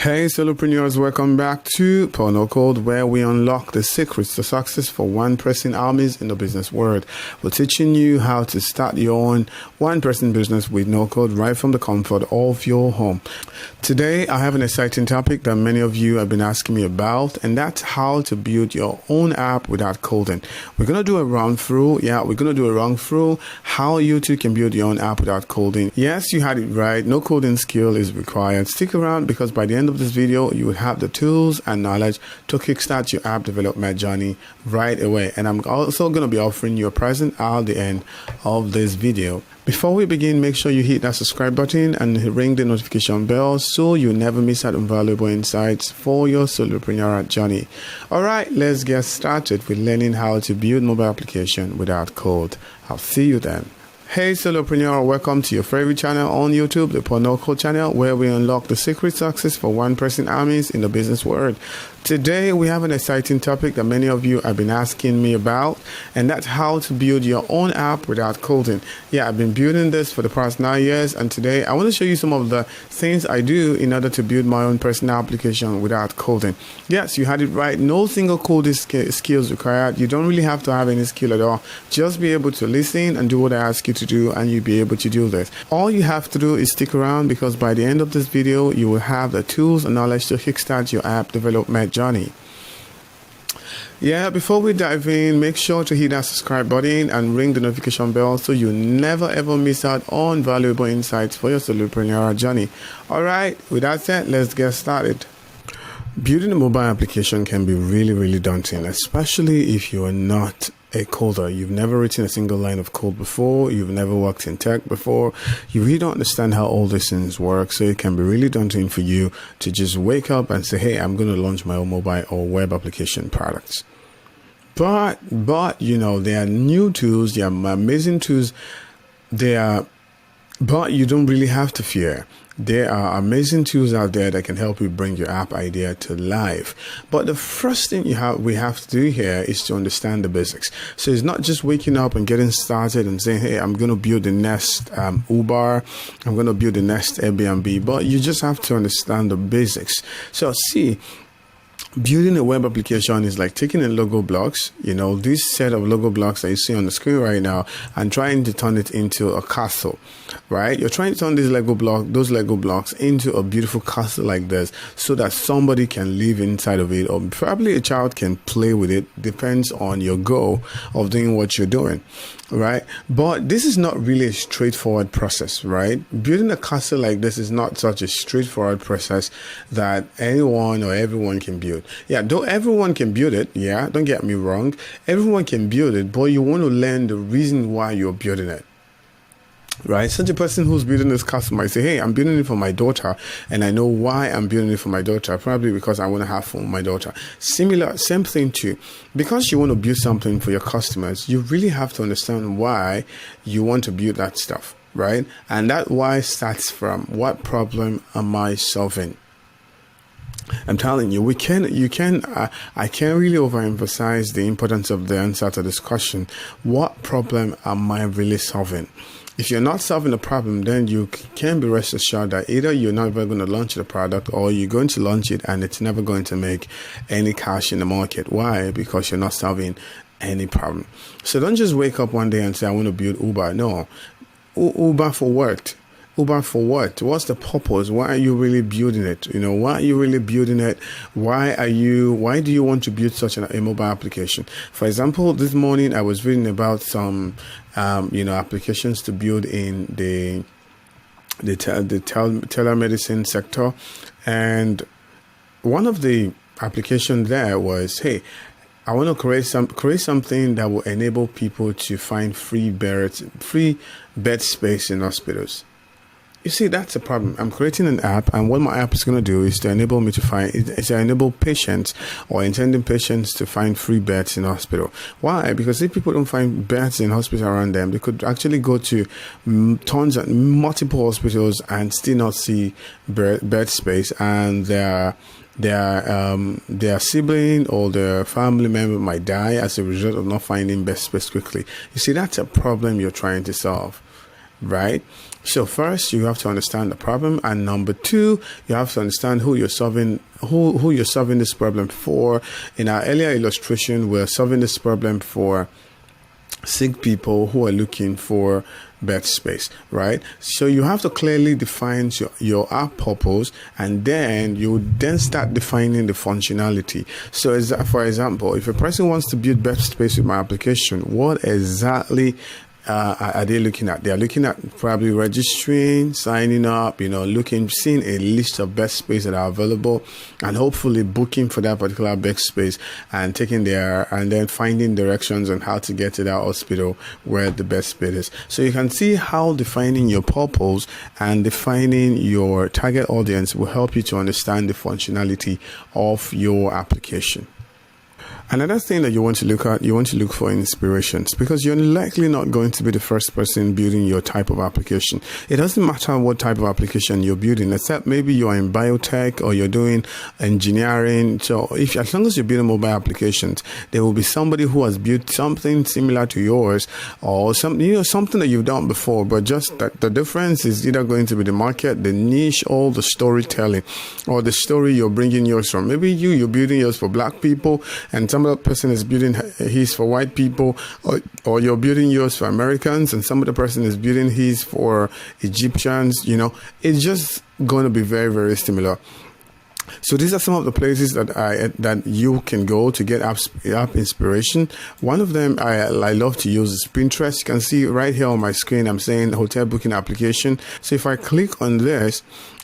Hey solopreneurs, welcome back to Nocode, where we unlock the secrets to success for one-person armies in the business world. We're teaching you how to start your own one-person business with no code right from the comfort of your home. Today, I have an exciting topic that many of you have been asking me about, and that's how to build your own app without coding. We're going to do a run through. How you too can build your own app without coding. Yes, you had it right. No coding skill is required. Stick around because by the end of this video, you will have the tools and knowledge to kickstart your app development journey right away. And I'm also going to be offering you a present at the end of this video. Before we begin, make sure you hit that subscribe button and ring the notification bell so you never miss out on valuable insights for your solopreneur journey. All right, let's get started with learning how to build mobile application without code. I'll see you then. Hey solopreneur, welcome to your favorite channel on YouTube, the Nocode channel, where we unlock the secret success for one-person armies in the business world. Today we have an exciting topic that many of you have been asking me about, and that's how to build your own app without coding. Yeah, I've been building this for the past 9 years, and today I want to show you some of the things I do in order to build my own personal application without coding. Yes, you had it right. No single coding skills required. You don't really have to have any skill at all. Just be able to listen and do what I ask you to do, and you'll be able to do this. All you have to do is stick around because by the end of this video, you will have the tools and knowledge to kickstart your app development journey. Yeah, before we dive in, make sure to hit that subscribe button and ring the notification bell so you never ever miss out on valuable insights for your solopreneur journey. All right, with that said, let's get started. Building a mobile application can be really daunting, especially if you are not a coder. You've never written a single line of code before. You've never worked in tech before. You really don't understand how all these things work. So it can be really daunting for you to just wake up and say, hey, I'm going to launch my own mobile or web application products. But you know, there are new tools. There are amazing tools. But you don't really have to fear. There are amazing tools out there that can help you bring your app idea to life. But the first thing we have to do here is to understand the basics. So it's not just waking up and getting started and saying, hey, I'm going to build the next Uber, I'm going to build the next Airbnb, but you just have to understand the basics. So see, building a web application is like taking a Lego blocks, you know, this set of Lego blocks that you see on the screen right now, and trying to turn it into a castle, right? You're trying to turn those Lego blocks into a beautiful castle like this so that somebody can live inside of it, or probably a child can play with it. Depends on your goal of doing what you're doing, right? But this is not really a straightforward process, right? Building a castle like this is not such a straightforward process that anyone or everyone can build. Yeah, though everyone can build it, yeah, don't get me wrong, everyone can build it, but you want to learn the reason why you're building it. Right, such a person who's building this castle might say, hey, I'm building it for my daughter, and I know why I'm building it for my daughter, probably because I want to have fun with my daughter. Same thing too. Because you want to build something for your customers, you really have to understand why you want to build that stuff, right? And that why starts from, what problem am I solving? I'm telling you, I can't really overemphasize the importance of the answer to this question. What problem am I really solving? If you're not solving a problem, then you can be rest assured that either you're never going to launch the product, or you're going to launch it and it's never going to make any cash in the market. Why? Because you're not solving any problem. So don't just wake up one day and say, I want to build Uber. No. Uber for what? Uber for what? What's the purpose? Why are you really building it? You know, why are you really building it? Why do you want to build such a mobile application? For example, this morning I was reading about some, applications to build in the telemedicine sector. And one of the applications there was, hey, I want to create something that will enable people to find free bed space in hospitals. You see, that's a problem. I'm creating an app, and what my app is going to do is to enable me to enable patients or intending patients to find free beds in hospital. Why? Because if people don't find beds in hospital around them, they could actually go to multiple hospitals and still not see bed space, and their sibling or their family member might die as a result of not finding bed space quickly. You see, that's a problem you're trying to solve, right? So first, you have to understand the problem, and number two, you have to understand who you're solving this problem for. In our earlier illustration, we're solving this problem for sick people who are looking for bed space, right? So you have to clearly define your app purpose, and then you start defining the functionality. So for example, if a person wants to build bed space with my application, what exactly are they looking at? They are looking at probably registering, signing up, seeing a list of bed space that are available, and hopefully booking for that particular bed space and taking there and then finding directions on how to get to that hospital where the bed space is. So you can see how defining your purpose and defining your target audience will help you to understand the functionality of your application. Another thing that you want to look at, you want to look for inspirations, because you're likely not going to be the first person building your type of application. It doesn't matter what type of application you're building, except maybe you're in biotech or you're doing engineering. So as long as you're building mobile applications, there will be somebody who has built something similar to yours, or something that you've done before, but just that the difference is either going to be the market, the niche, or the storytelling, or the story you're bringing yours from. Maybe you're building yours for black people, and some other person is building his for white people, or you're building yours for Americans, and some other person is building his for Egyptians. It's just going to be very, very similar. So these are some of the places that you can go to get app inspiration. One of them I love to use is Pinterest. You can see right here on my screen, I'm saying hotel booking application. So if I click on this,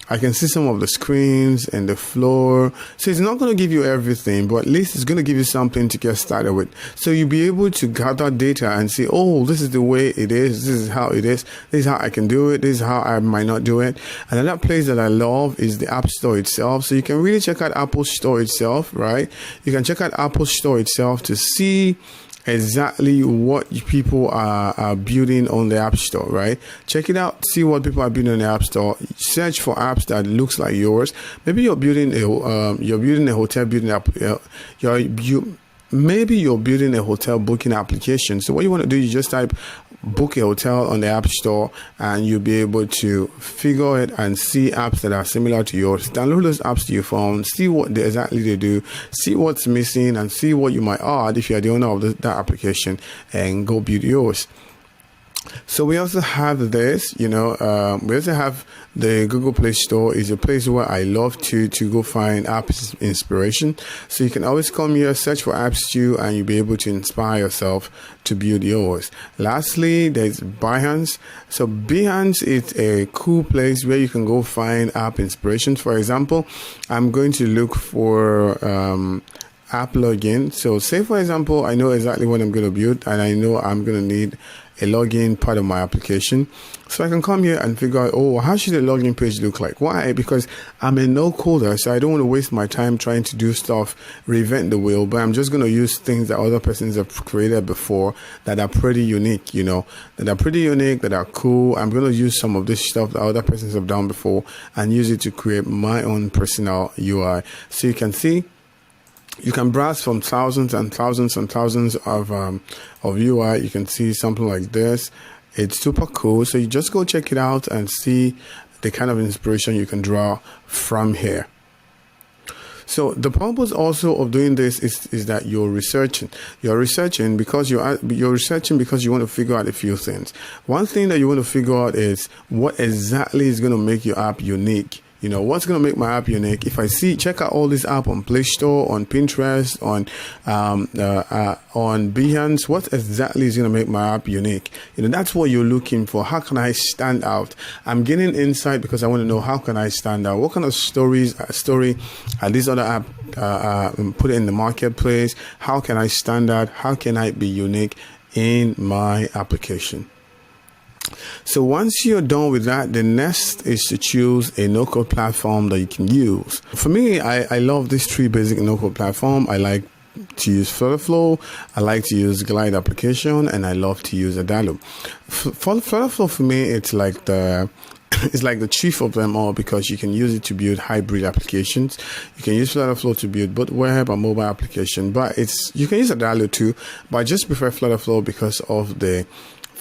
I can see some of the screens and the floor. So it's not going to give you everything, but at least it's going to give you something to get started with. So you'll be able to gather data and see, oh, this is the way it is. This is how it is. This is how I can do it. This is how I might not do it. Another place that I love is the App Store itself. So you can really check out Apple Store itself, right? You can check out Apple Store itself to see exactly what people are building on the App Store, right? Check it out, see what people are building on the App Store. Search for apps that looks like yours. Maybe you're building a hotel maybe you're building a hotel booking application. So what you want to do, you just type book a hotel on the App Store, and you'll be able to figure it and see apps that are similar to yours. Download those apps to your phone, see what exactly they do, see what's missing, and see what you might add if you're the owner of that application, and go build yours. So we also have this, we also have the Google Play Store. Is a place where I love to go find app inspiration. So you can always come here, search for App Stew, and you'll be able to inspire yourself to build yours. Lastly, there's Behance. So Behance is a cool place where you can go find app inspiration. For example, I'm going to look for app login. So say, for example, I know exactly what I'm going to build, and I know I'm going to need a login part of my application. So I can come here and figure out, how should a login page look like? Why? Because I'm a no-coder, so I don't want to waste my time trying to do stuff, reinvent the wheel, but I'm just going to use things that other persons have created before that are pretty unique, that are cool. I'm going to use some of this stuff that other persons have done before and use it to create my own personal UI. So you can see, you can browse from thousands and thousands and thousands of UI. You can see something like this. It's super cool. So you just go check it out and see the kind of inspiration you can draw from here. So the purpose also of doing this is that you're researching. You're researching because you want to figure out a few things. One thing that you want to figure out is what exactly is going to make your app unique. What's going to make my app unique? If I check out all these apps on Play Store, on Pinterest, on Behance, what exactly is going to make my app unique? That's what you're looking for. How can I stand out? I'm getting insight because I want to know, how can I stand out? What kind of story are these other apps put in the marketplace? How can I stand out? How can I be unique in my application? So once you're done with that, the next is to choose a no-code platform that you can use. For me, I love these three basic no-code platform. I like to use Flutterflow, I like to use Glide application, and I love to use Adalo. Flutterflow for me, it's like the chief of them all, because you can use it to build hybrid applications. You can use Flutterflow to build both web and mobile application, but you can use Adalo too, but I just prefer Flutterflow because of the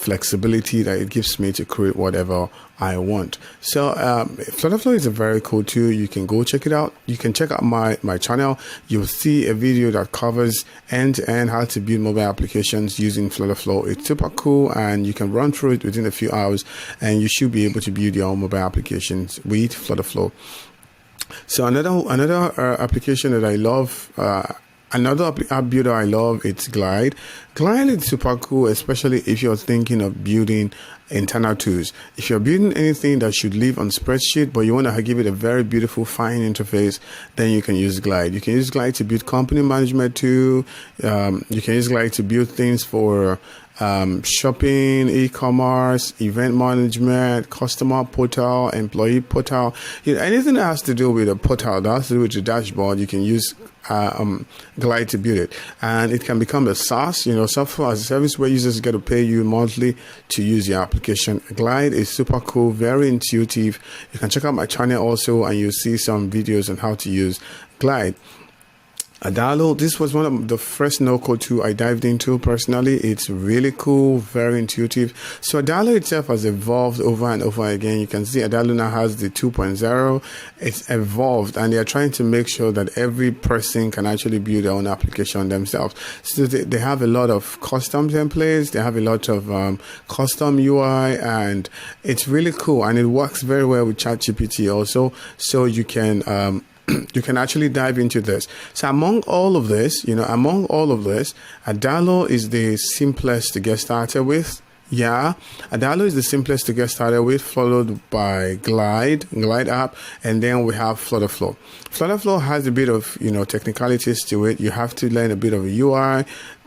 flexibility that it gives me to create whatever I want. So Flutterflow is a very cool tool. You can go check it out. You can check out my channel. You'll see a video that covers end-to-end how to build mobile applications using Flutterflow. It's super cool, and you can run through it within a few hours, and you should be able to build your own mobile applications with Flutterflow. So another application that I love, another app builder I love, it's Glide. Glide is super cool, especially if you're thinking of building internal tools. If you're building anything that should live on spreadsheet, but you want to give it a very beautiful, fine interface, then you can use Glide. You can use Glide to build company management tool. You can use Glide to build things for shopping, e-commerce, event management, customer portal, employee portal. Anything that has to do with a portal, that has to do with your dashboard, you can use Glide to build it, and it can become a SaaS, software as a service, where users get to pay you monthly to use your application. Glide is super cool, very intuitive. You can check out my channel also, and you'll see some videos on how to use Glide. Adalo, this was one of the first no-code tool I dived into personally. It's really cool, very intuitive. So Adalo itself has evolved over and over again. You can see Adalo now has the 2.0. It's evolved, and they're trying to make sure that every person can actually build their own application themselves. So they have a lot of custom templates. They have a lot of custom UI, and it's really cool. And it works very well with ChatGPT also. So you can you can actually dive into this. So among all of this, Adalo is the simplest to get started with. Yeah, Adalo is the simplest to get started with, followed by Glide app, and then we have Flutterflow. Flutterflow has a bit of, technicalities to it. You have to learn a bit of a UI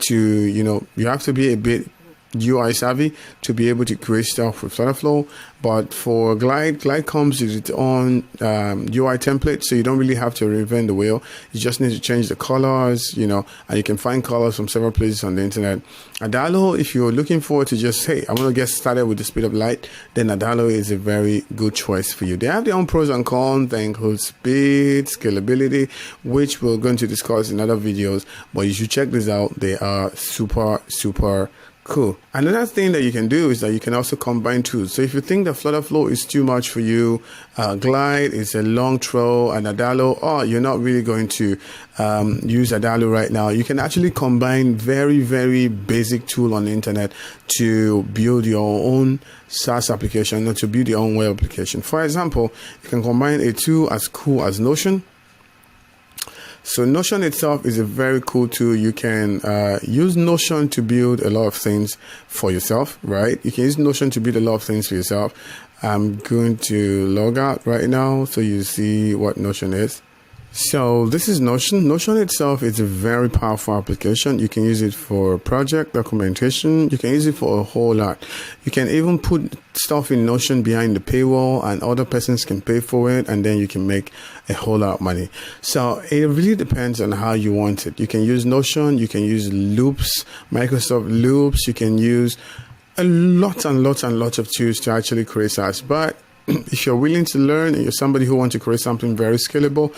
you have to be a bit UI savvy to be able to create stuff with Flutterflow. But for Glide comes with its own UI template, so you don't really have to reinvent the wheel. You just need to change the colors, and you can find colors from several places on the internet. Adalo, if you're looking forward to just, hey, I want to get started with the speed of light, then Adalo is a very good choice for you. They have their own pros and cons. They include speed, scalability, which we're going to discuss in other videos, but you should check this out. They are super, super cool. Another thing that you can do is that you can also combine tools. So if you think that Flutterflow is too much for you, Glide is a long throw, and Adalo, you're not really going to use Adalo right now, you can actually combine very, very basic tool on the internet to build your own SaaS application, or to build your own web application. For example, you can combine a tool as cool as Notion. So Notion itself is a very cool tool. You can use Notion to build a lot of things for yourself, right? You can use Notion to build a lot of things for yourself. I'm going to log out right now so you see what Notion is. So this is Notion. Notion itself is a very powerful application. You can use it for project documentation. You can use it for a whole lot. You can even put stuff in Notion behind the paywall, and other persons can pay for it, and then you can make a whole lot of money. So it really depends on how you want it. You can use Notion. You can use Loops, Microsoft Loops. You can use a lot and lots and lots of tools to actually create SaaS. But if you're willing to learn, and you're somebody who wants to create something very scalable,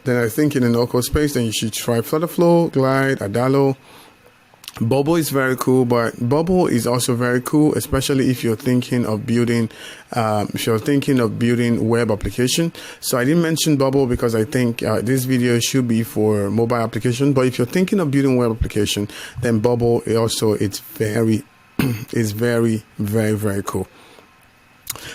then I think in the no-code space, then you should try Flutterflow, Glide, Adalo. Bubble is very cool, but Bubble is also very cool, especially if you're thinking of building, web application. So I didn't mention Bubble because I think this video should be for mobile application. But if you're thinking of building web application, then Bubble also it's very, very, very cool.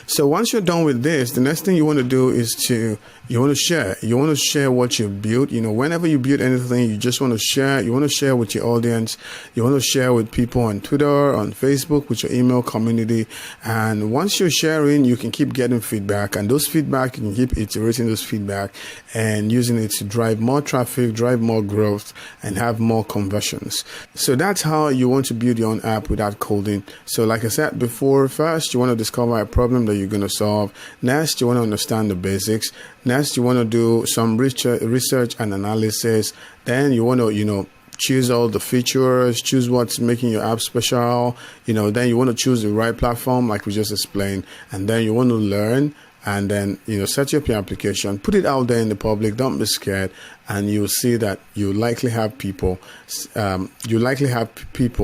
So once you're done with this, the next thing you want to do is you want to share what you built. Whenever you build anything, you just want to share. You want to share with your audience. You want to share with people on Twitter, on Facebook, with your email community. And once you're sharing, you can keep getting feedback, and those feedback, you can keep iterating those feedback and using it to drive more traffic, drive more growth, and have more conversions. So that's how you want to build your own app without coding. So like I said before, first you want to discover a problem that you're going to solve. Next, you want to understand the basics. Next, you want to do some research and analysis. Then you want to, choose all the features, choose what's making your app special. Then you want to choose the right platform, like we just explained. And then you want to learn. and then set up your application, put it out there in the public. Don't be scared, and you'll see that you likely have people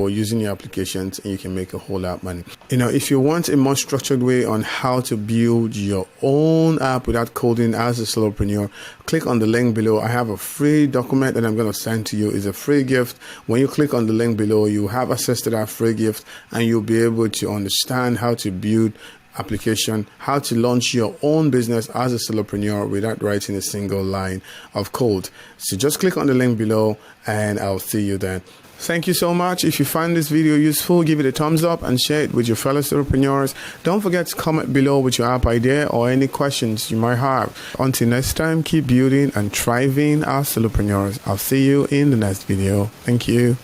using your applications, and you can make a whole lot of money. If you want a more structured way on how to build your own app without coding as a solopreneur, click on the link below. I have a free document that I'm going to send to you. It's a free gift. When you click on the link below, you have access to that free gift, and you'll be able to understand how to build application, how to launch your own business as a solopreneur without writing a single line of code. So just click on the link below, and I'll see you then. Thank you so much. If you find this video useful, give it a thumbs up and share it with your fellow solopreneurs. Don't forget to comment below with your app idea or any questions you might have. Until next time, keep building and thriving as solopreneurs. I'll see you in the next video. Thank you.